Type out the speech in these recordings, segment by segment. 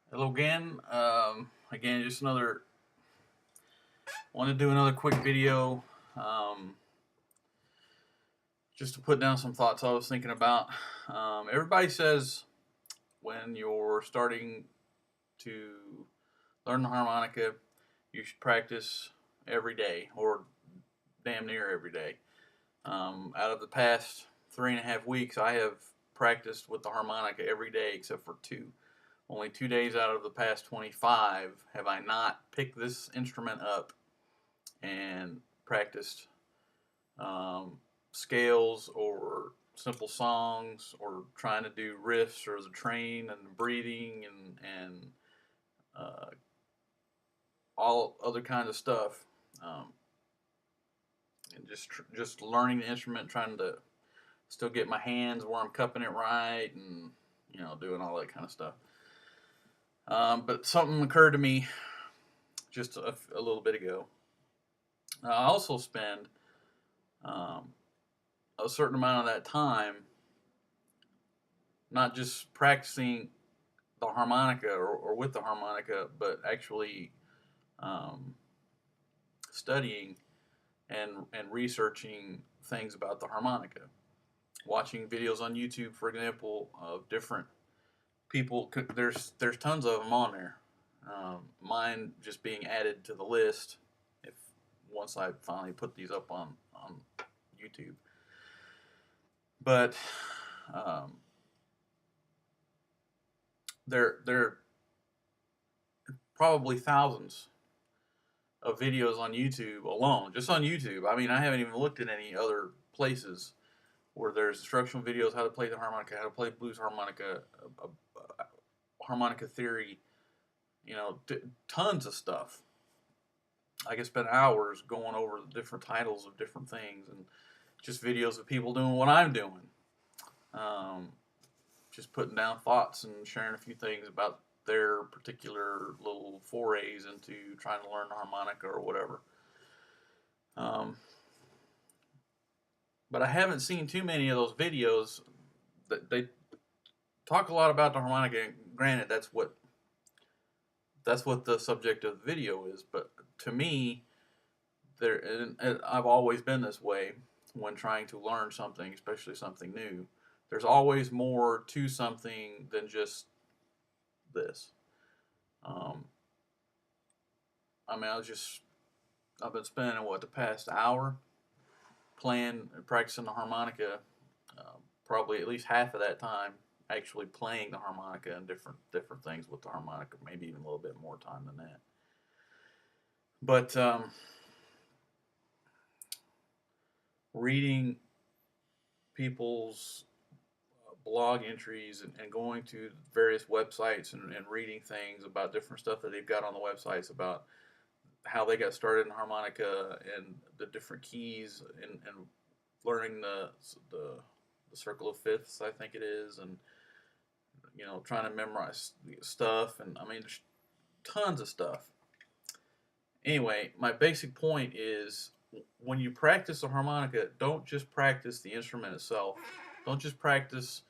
Hello again. Again, just another. Want to do another quick video, um, just to put down some thoughts I was thinking about. Everybody says when you're starting to learn the harmonica, you should practice every day or damn near every day. Out of the past 3.5 weeks, I have practiced with the harmonica every day except for two. Only 2 days out of the past 25 have I not picked this instrument up and practiced um, scales or simple songs or trying to do riffs or the train and the breathing and uh, all other kinds of stuff. Um, and just learning the instrument, trying to still get my hands where I'm cupping it right, and doing all that kind of stuff. But something occurred to me just a little bit ago. I also spend um, a certain amount of that time not just practicing the harmonica or with the harmonica, but actually um, studying and researching things about the harmonica. Watching videos on YouTube, for example, of different people. There's tons of them on there. Mine just being added to the list if once I finally put these up on YouTube. But um, there probably thousands of videos on YouTube alone, just on YouTube. I mean, I haven't even looked at any other places where there's instructional videos how to play the harmonica, how to play blues harmonica, harmonica theory, tons of stuff. I could spend hours going over the different titles of different things and just videos of people doing what I'm doing. Um, just putting down thoughts and sharing a few things about their particular little forays into trying to learn the harmonica or whatever. Um, but I haven't seen too many of those videos that they talk a lot about the harmonica. Granted, that's what the subject of the video is. But to me, there and I've always been this way when trying to learn something, especially something new. There's always more to something than just this. Um, I mean, I've been spending the past hour playing and practicing the harmonica. Probably at least half of that time actually playing the harmonica and different things with the harmonica. Maybe even a little bit more time than that. But reading people's blog entries and going to various websites and reading things about different stuff that they've got on the websites about how they got started in harmonica and the different keys and learning the circle of fifths, I think it is, and trying to memorize stuff. And I mean, there's tons of stuff. Anyway, my basic point is when you practice the harmonica, don't just practice the instrument itself. Don't just practice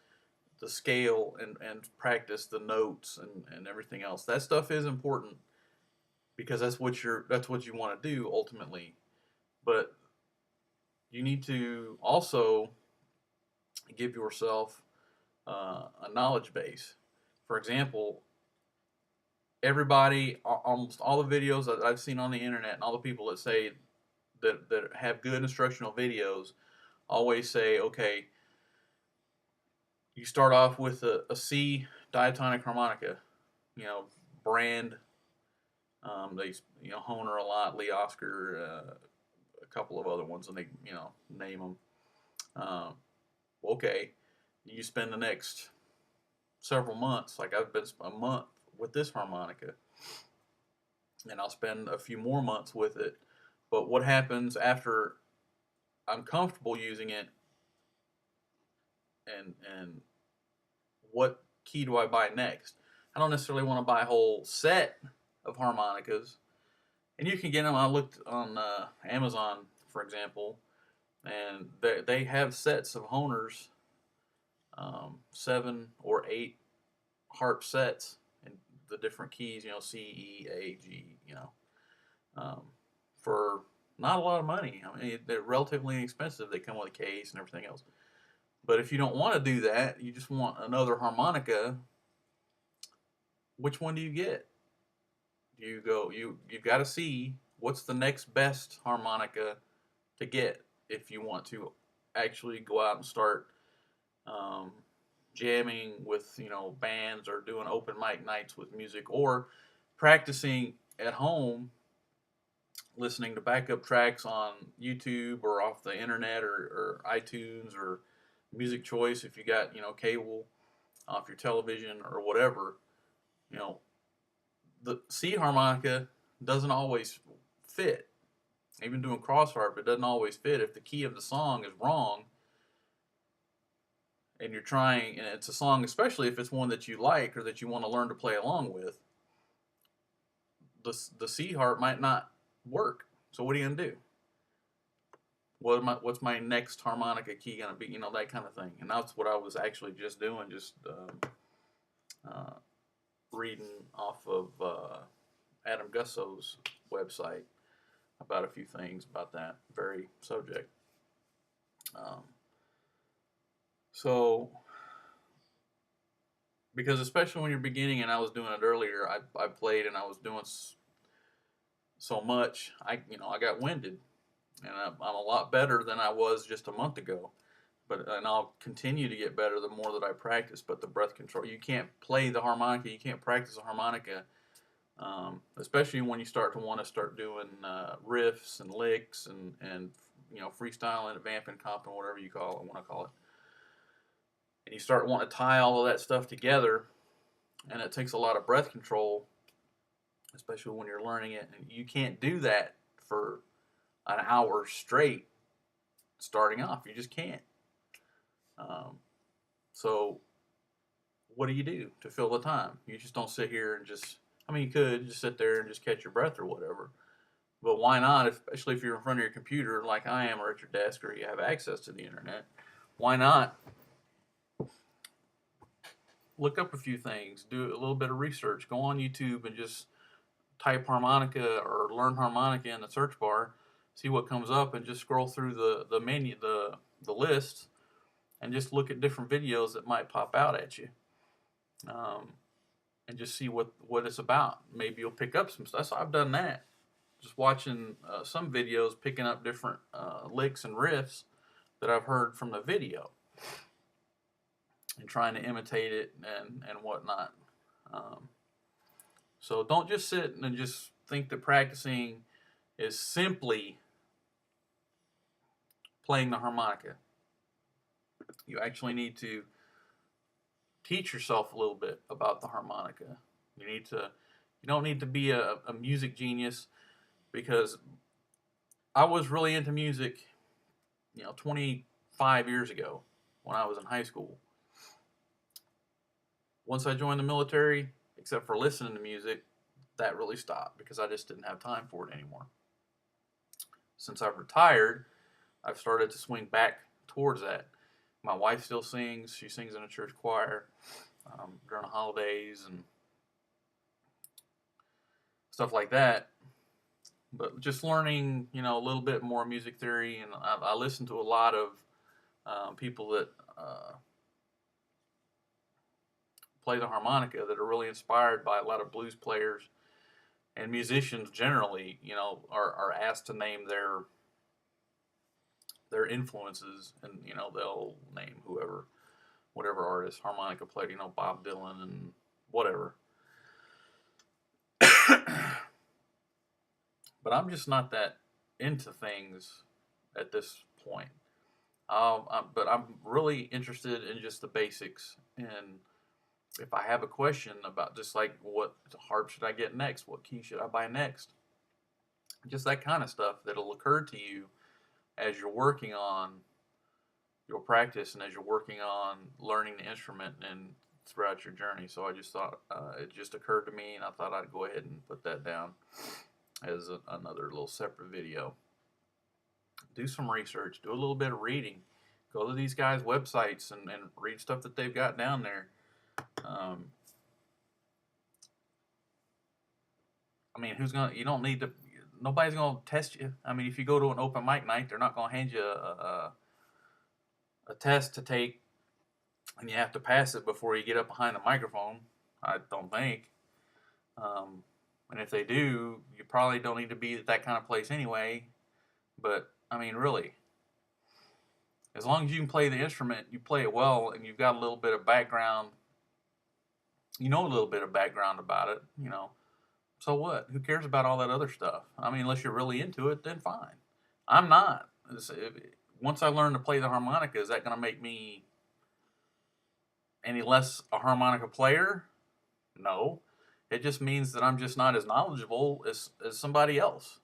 the scale and practice the notes and everything else. That stuff is important because that's what you want to do ultimately. But you need to also give yourself a knowledge base. For example, almost all the videos that I've seen on the internet and all the people that say that have good instructional videos always say, okay, you start off with a C diatonic harmonica, brand. They Honer a lot, Lee Oscar, a couple of other ones, and they name them. Okay, you spend the next several months, like I've been a month with this harmonica, and I'll spend a few more months with it. But what happens after I'm comfortable using it, and what key do I buy next? I don't necessarily want to buy a whole set of harmonicas, and you can get them. I looked on Amazon, for example, and they have sets of Honers, 7 or 8 harp sets, and the different keys, C, E, A, G, um, for not a lot of money. I mean, they're relatively inexpensive. They come with a case and everything else. But if you don't want to do that, you just want another harmonica, which one do you get? You've got to see what's the next best harmonica to get if you want to actually go out and start um, jamming with bands, or doing open mic nights with music, or practicing at home, listening to backup tracks on YouTube or off the internet, or iTunes, or Music Choice if you got cable off your television or whatever. You know, the C harmonica doesn't always fit. Even doing cross harp, it doesn't always fit. If the key of the song is wrong, and you're trying, and it's a song, especially if it's one that you like or that you want to learn to play along with, the C harp might not work. So what are you gonna do? What's my next harmonica key gonna be? That kind of thing. And that's what I was actually just doing, just reading off of Adam Gusso's website about a few things about that very subject. So, because especially when you're beginning, and I was doing it earlier, I played and I was doing so much, I got winded, and I'm a lot better than I was just a month ago. And I'll continue to get better the more that I practice. But the breath control, you can't play the harmonica, you can't practice the harmonica, especially when you start to want to start doing riffs and licks and freestyling, vamping, comping, whatever you want to call it. And you start wanting to tie all of that stuff together, and it takes a lot of breath control, especially when you're learning it. And you can't do that for an hour straight starting off. You just can't. So what do you do to fill the time? You just don't sit here and you could just sit there and just catch your breath or whatever. But why not, especially if you're in front of your computer like I am, or at your desk, or you have access to the internet, why not look up a few things, do a little bit of research, go on YouTube and just type harmonica or learn harmonica in the search bar, see what comes up, and just scroll through the menu, the list, and just look at different videos that might pop out at you, and just see what it's about. Maybe you'll pick up some stuff. So I've done that, just watching some videos, picking up different licks and riffs that I've heard from the video, and trying to imitate it and whatnot. So don't just sit and just think that practicing is simply playing the harmonica. You actually need to teach yourself a little bit about the harmonica. You don't need to be a music genius, because I was really into music, 25 years ago when I was in high school. Once I joined the military, except for listening to music, that really stopped because I just didn't have time for it anymore. Since I've retired, I've started to swing back towards that. My wife still sings. She sings in a church choir during the holidays and stuff like that. But just learning, a little bit more music theory, and I listen to a lot of people that play the harmonica that are really inspired by a lot of blues players, and musicians generally, are asked to name their influences, and they'll name whatever artist harmonica played, Bob Dylan and whatever. But I'm just not that into things at this point. But I'm really interested in just the basics, and if I have a question about, just like, what harp should I get next, what key should I buy next, just that kind of stuff that'll occur to you as you're working on your practice and as you're working on learning the instrument and throughout your journey. So I just thought, it just occurred to me, and I thought I'd go ahead and put that down as another little separate video. Do some research, do a little bit of reading, go to these guys' websites and read stuff that they've got down there. I mean, you don't need to, nobody's going to test you. I mean, if you go to an open mic night, they're not going to hand you a test to take and you have to pass it before you get up behind the microphone. I don't think. And if they do, you probably don't need to be at that kind of place anyway. But, I mean, really, as long as you can play the instrument, you play it well, and you've got a little bit of background, you know a little bit of background about it, you know, so what? Who cares about all that other stuff? I mean, unless you're really into it, then fine. I'm not. Once I learn to play the harmonica, is that going to make me any less a harmonica player? No. It just means that I'm just not as knowledgeable as somebody else.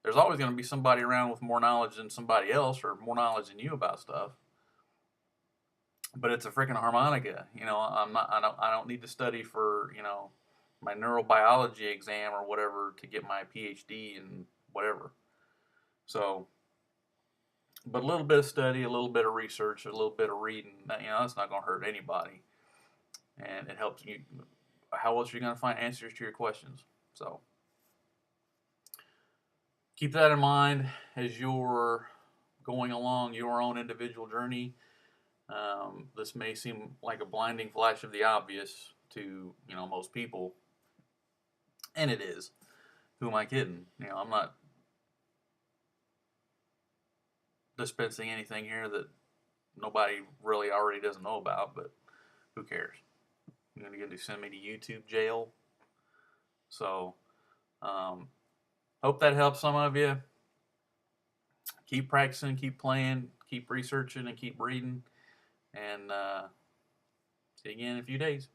There's always going to be somebody around with more knowledge than somebody else, or more knowledge than you about stuff. But it's a freaking harmonica. You know, I don't need to study for, you know, my neurobiology exam or whatever to get my PhD and whatever. So, but a little bit of study, a little bit of research, a little bit of reading, you know, that's not going to hurt anybody. And it helps you. How else are you going to find answers to your questions? So, keep that in mind as you're going along your own individual journey. This may seem like a blinding flash of the obvious to, you know, most people, and it is. Who am I kidding? You know, I'm not dispensing anything here that nobody really already doesn't know about, but who cares? You're going to send me to YouTube jail. So, hope that helps some of you. Keep practicing, keep playing, keep researching, and keep reading. And see you again in a few days.